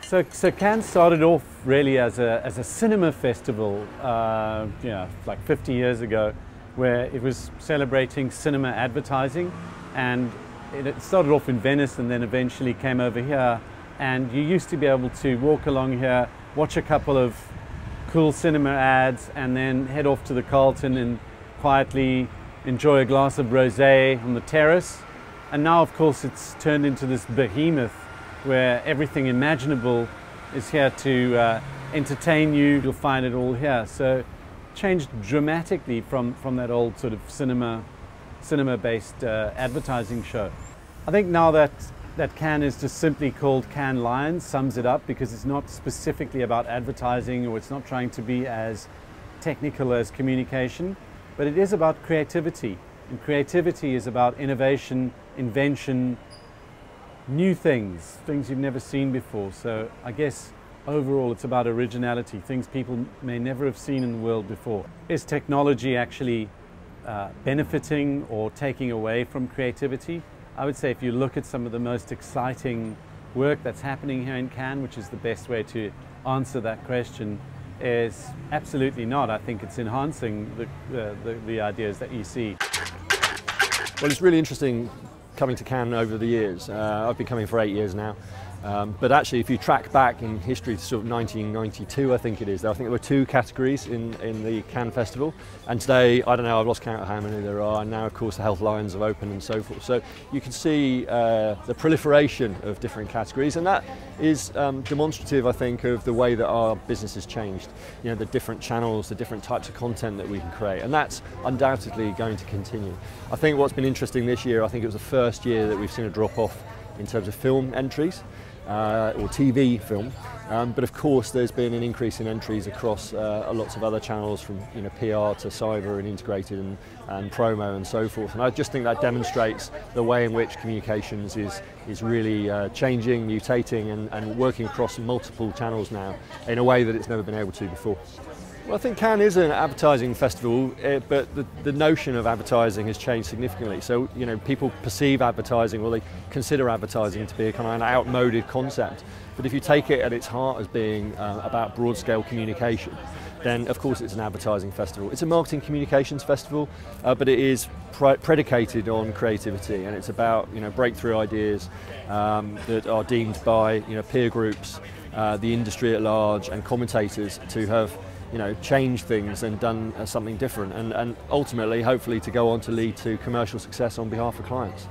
So Cannes started off really as a cinema festival, like 50 years ago, where it was celebrating cinema advertising, and it started off in Venice and then eventually came over here. And you used to be able to walk along here, watch a couple of cool cinema ads, and then head off to the Carlton and quietly enjoy a glass of rosé on the terrace. And now, of course, it's turned into this behemoth where everything imaginable is here to entertain you. You'll find it all here. So changed dramatically from that old sort of cinema-based advertising show. I think now that Cannes is just simply called Cannes Lions sums it up, because it's not specifically about advertising, or it's not trying to be as technical as communication, but it is about creativity. And creativity is about innovation, invention, new things you've never seen before. So I guess overall it's about originality, things people may never have seen in the world before. Is technology actually benefiting or taking away from creativity? I would say if you look at some of the most exciting work that's happening here in Cannes, which is the best way to answer that question, is absolutely not. I think it's enhancing the ideas that you see. Well, it's really interesting coming to Cannes over the years. I've been coming for 8 years now. But actually, if you track back in history to sort of 1992, I think it is, I think there were 2 categories in the Cannes Festival. And today, I don't know, I've lost count of how many there are. And now, of course, the Health Lions have opened and so forth. So you can see the proliferation of different categories. And that is demonstrative, I think, of the way that our business has changed. You know, the different channels, the different types of content that we can create. And that's undoubtedly going to continue. I think what's been interesting this year, I think it was the first year that we've seen a drop off in terms of film entries. Or TV film, but of course there's been an increase in entries across lots of other channels, from PR to cyber and integrated and promo and so forth. And I just think that demonstrates the way in which communications is really changing, mutating, and working across multiple channels now in a way that it's never been able to before. Well, I think Cannes is an advertising festival, but the notion of advertising has changed significantly. So, people perceive advertising, or they consider advertising to be a kind of an outmoded concept. But if you take it at its heart as being about broad-scale communication, then of course it's an advertising festival. It's a marketing communications festival, but it is predicated on creativity, and it's about breakthrough ideas that are deemed by peer groups, the industry at large, and commentators to have changed things and done something different, and ultimately, hopefully, to go on to lead to commercial success on behalf of clients.